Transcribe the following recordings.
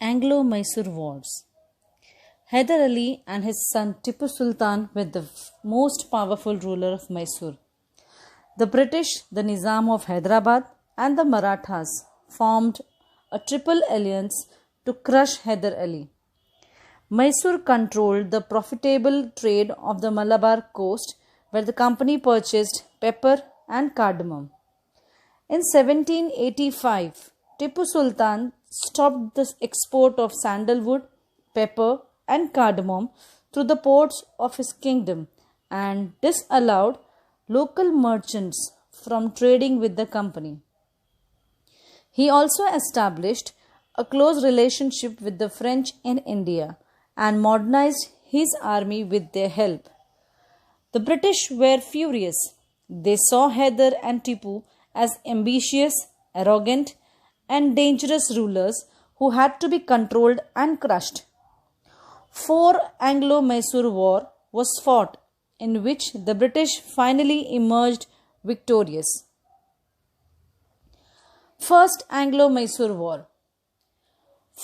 Anglo-Mysore Wars. Hyder Ali and his son Tipu Sultan were the most powerful ruler of Mysore. The British, the Nizam of Hyderabad, and the Marathas formed a triple alliance to crush Hyder Ali. Mysore controlled the profitable trade of the Malabar coast, where the company purchased pepper and cardamom. In 1785, Tipu Sultan stopped the export of sandalwood, pepper, and cardamom through the ports of his kingdom and disallowed local merchants from trading with the company. He also established a close relationship with the French in India and modernized his army with their help. The British were furious. They saw Hyder and Tipu as ambitious, arrogant, and dangerous rulers who had to be controlled and crushed. 4 Anglo-Mysore War was fought, in which the British finally emerged victorious. First Anglo-Mysore War.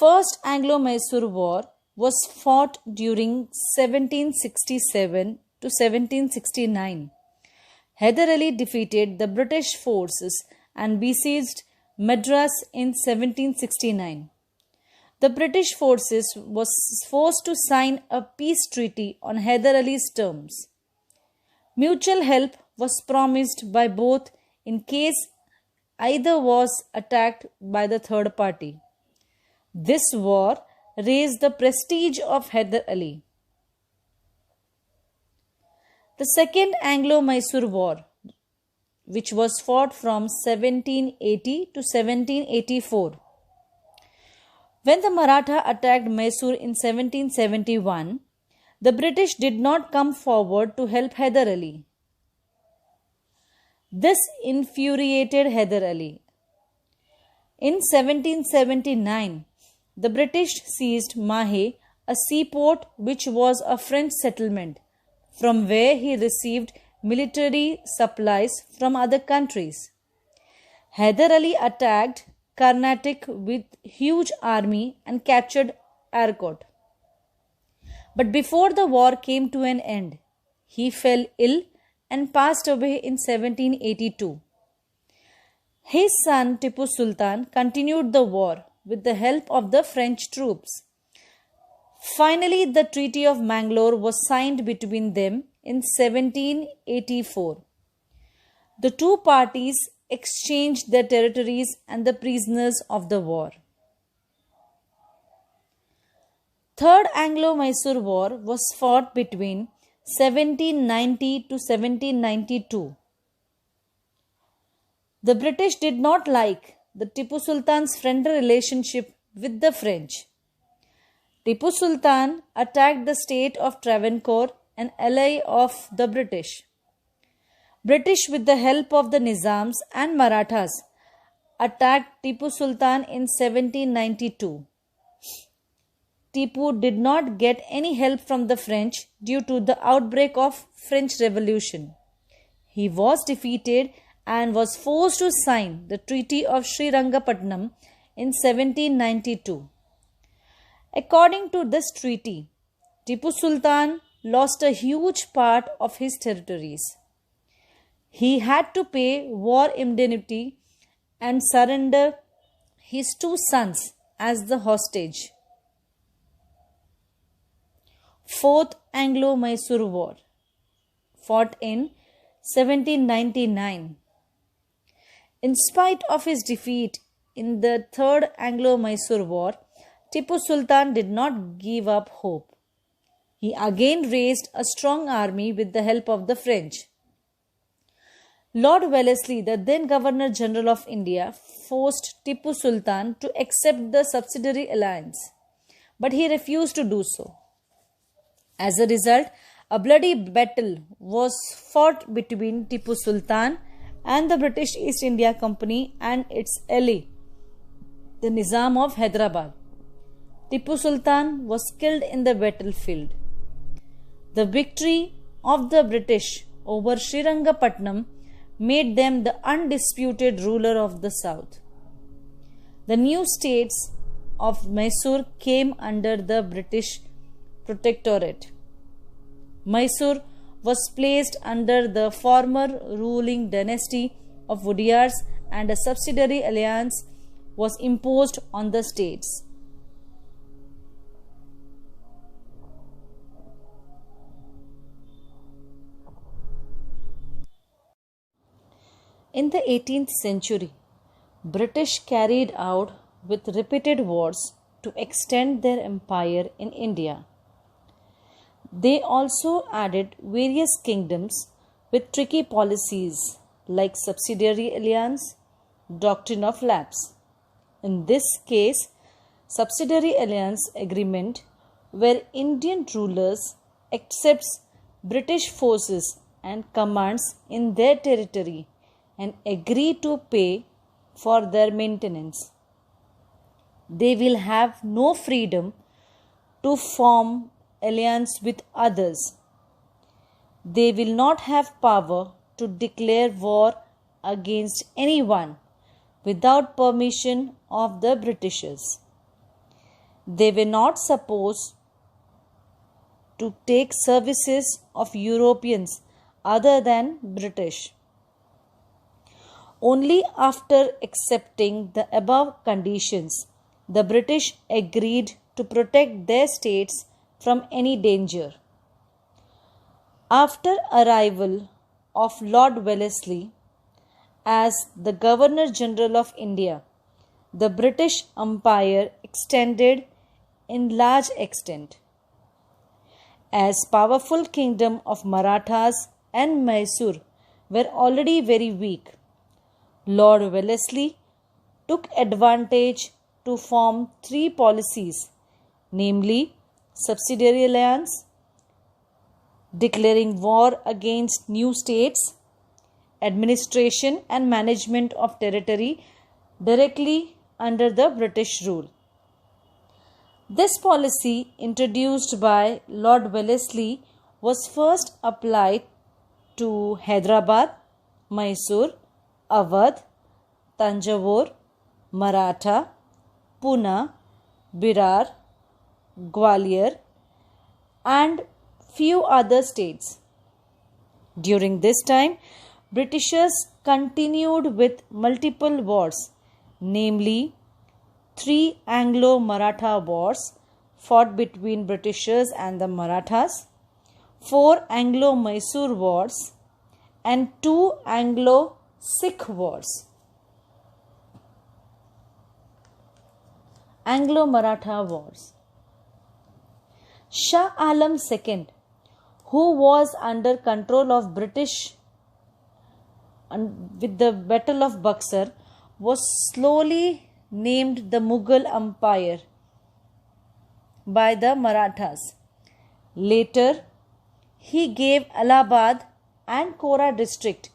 First Anglo-Mysore War was fought during 1767 to 1769. Hyder Ali defeated the British forces and besieged Madras in 1769. The British forces was forced to sign a peace treaty on Hyder Ali's terms. Mutual help was promised by both in case either was attacked by the third party. This war raised the prestige of Hyder Ali. The Second Anglo-Mysore War, which was fought from 1780 to 1784. When the Maratha attacked Mysore in 1771, the British did not come forward to help Hyder Ali. This infuriated Hyder Ali. In 1779, the British seized Mahe, a seaport which was a French settlement, from where he received military supplies from other countries. Hyder Ali attacked Carnatic with huge army and captured Arcot. But before the war came to an end, he fell ill and passed away in 1782. His son Tipu Sultan continued the war with the help of the French troops. Finally, the Treaty of Mangalore was signed between them in 1784. The two parties exchanged their territories and the prisoners of the war. Third Anglo-Mysore War was fought between 1790 to 1792. The British did not like the Tipu Sultan's friendly relationship with the French. Tipu Sultan attacked the state of Travancore, an ally of the British. British, with the help of the Nizams and Marathas, attacked Tipu Sultan in 1792. Tipu did not get any help from the French due to the outbreak of French Revolution. He was defeated and was forced to sign the Treaty of Srirangapatnam in 1792. According to this treaty, Tipu Sultan lost a huge part of his territories. He had to pay war indemnity and surrender his 2 sons as the hostage. Fourth Anglo-Mysore War, fought in 1799. In spite of his defeat in the Third Anglo-Mysore War, Tipu Sultan did not give up hope. He again raised a strong army with the help of the French. Lord Wellesley, the then Governor General of India, forced Tipu Sultan to accept the subsidiary alliance, but he refused to do so. As a result, a bloody battle was fought between Tipu Sultan and the British East India Company and its ally, the Nizam of Hyderabad. Tipu Sultan was killed in the battlefield. The victory of the British over Srirangapatnam made them the undisputed ruler of the South. The new states of Mysore came under the British protectorate. Mysore was placed under the former ruling dynasty of Wodeyars and a subsidiary alliance was imposed on the states. In the 18th century, British carried out with repeated wars to extend their empire in India. They also added various kingdoms with tricky policies like subsidiary alliance, doctrine of lapse. In this case, subsidiary alliance agreement where Indian rulers accepts British forces and commands in their territory and agree to pay for their maintenance. They will have no freedom to form alliance with others. They will not have power to declare war against anyone without permission of the Britishers. They were not supposed to take services of Europeans other than British. Only after accepting the above conditions, the British agreed to protect their states from any danger. After arrival of Lord Wellesley as the Governor General of India, the British Empire extended in large extent. As powerful kingdom of Marathas and Mysore were already very weak, Lord Wellesley took advantage to form three policies, namely subsidiary alliance, declaring war against new states, administration and management of territory directly under the British rule. This policy, introduced by Lord Wellesley, was first applied to Hyderabad, Mysore, Awadh, Tanjavur, Maratha, Pune, Berar, Gwalior, and few other states. During this time, Britishers continued with multiple wars, namely 3 Anglo-Maratha wars fought between Britishers and the Marathas, 4 Anglo-Mysore wars, and 2 Anglo-Sikh wars. Anglo-Maratha wars. Shah Alam II, who was under control of British with the Battle of Buxar, was slowly named the Mughal Empire by the Marathas. Later, he gave Allahabad and Kora district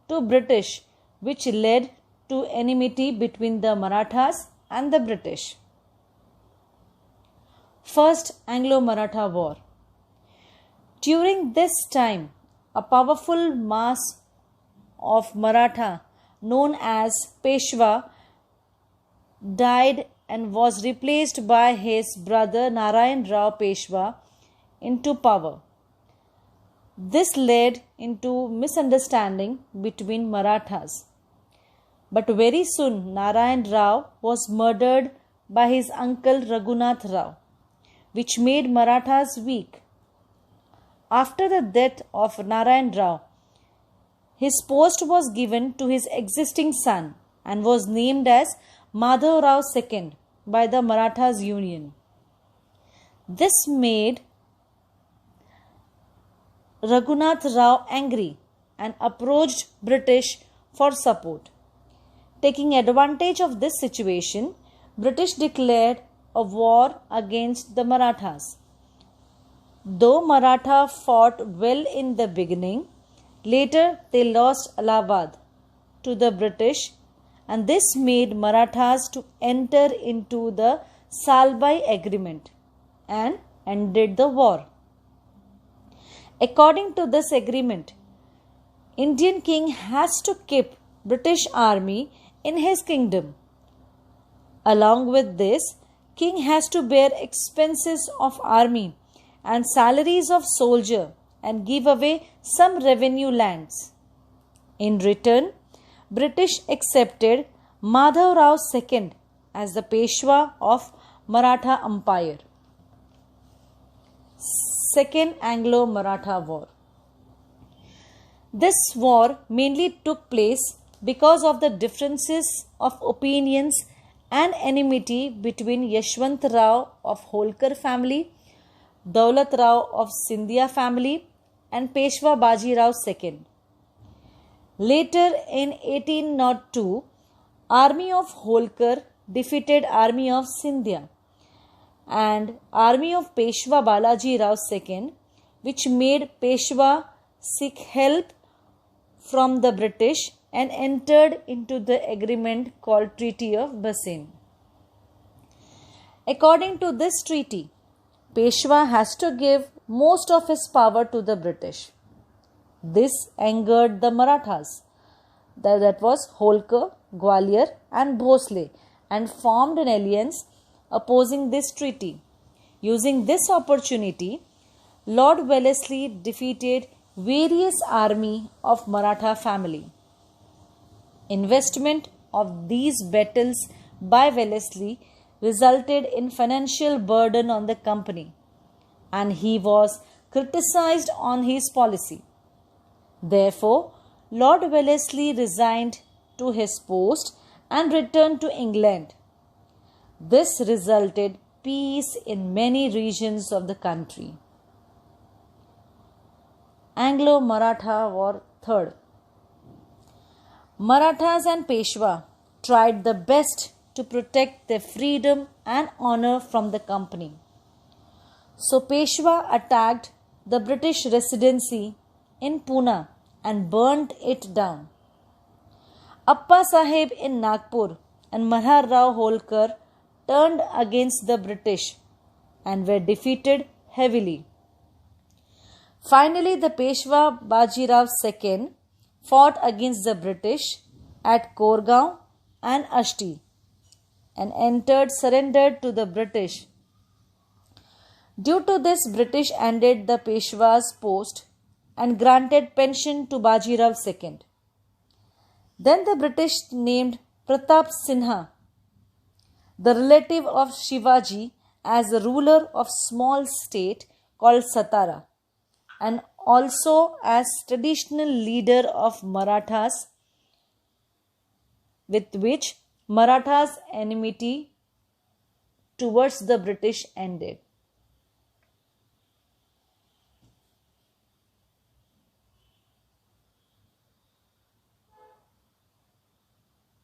to British, which led to enmity between the Marathas and the British. First Anglo-Maratha War. During this time, a powerful mass of Maratha known as Peshwa died and was replaced by his brother Narayan Rao Peshwa into power. This led into misunderstanding between Marathas. But very soon Narayan Rao was murdered by his uncle Raghunath Rao, which made Marathas weak. After the death of Narayan Rao, his post was given to his existing son and was named as Madhav Rao II by the Marathas Union. This made Raghunath Rao angry and approached British for support. Taking advantage of this situation, British declared a war against the Marathas. Though Maratha fought well in the beginning, later they lost Allahabad to the British, and this made Marathas to enter into the Salbai Agreement and ended the war. According to this agreement, Indian king has to keep British army in his kingdom. Along with this, king has to bear expenses of army and salaries of soldier and give away some revenue lands. In return, British accepted Madhav Rao II as the Peshwa of Maratha Empire. Second Anglo-Maratha War. This war mainly took place because of the differences of opinions and enmity between Yashwant Rao of Holkar family, Daulat Rao of Scindia family and Peshwa Baji Rao II. Later in 1802, army of Holkar defeated army of Scindia and army of Peshwa Balaji Rao II, which made Peshwa seek help from the British and entered into the agreement called Treaty of Bassein. According to this treaty, Peshwa has to give most of his power to the British. This angered the Marathas, that was Holkar, Gwalior and Bhosle, and formed an alliance opposing this treaty. Using this opportunity, Lord Wellesley defeated various army of Maratha family. Investment of these battles by Wellesley resulted in financial burden on the company, and he was criticized on his policy. Therefore, Lord Wellesley resigned to his post and returned to England. This resulted peace in many regions of the country. Anglo-Maratha War Third. Marathas and Peshwa tried the best to protect their freedom and honor from the company. So Peshwa attacked the British residency in Pune and burnt it down. Appa Sahib in Nagpur and Malhar Rao Holkar turned against the British and were defeated heavily. Finally, the Peshwa Baji Rao II fought against the British at Korgaon and Ashti and surrendered to the British. Due to this, British ended the Peshwa's post and granted pension to Baji Rao II. Then the British named Pratap Sinha, the relative of Shivaji, as the ruler of small state called Satara, and also as traditional leader of Marathas, with which Marathas' enmity towards the British ended.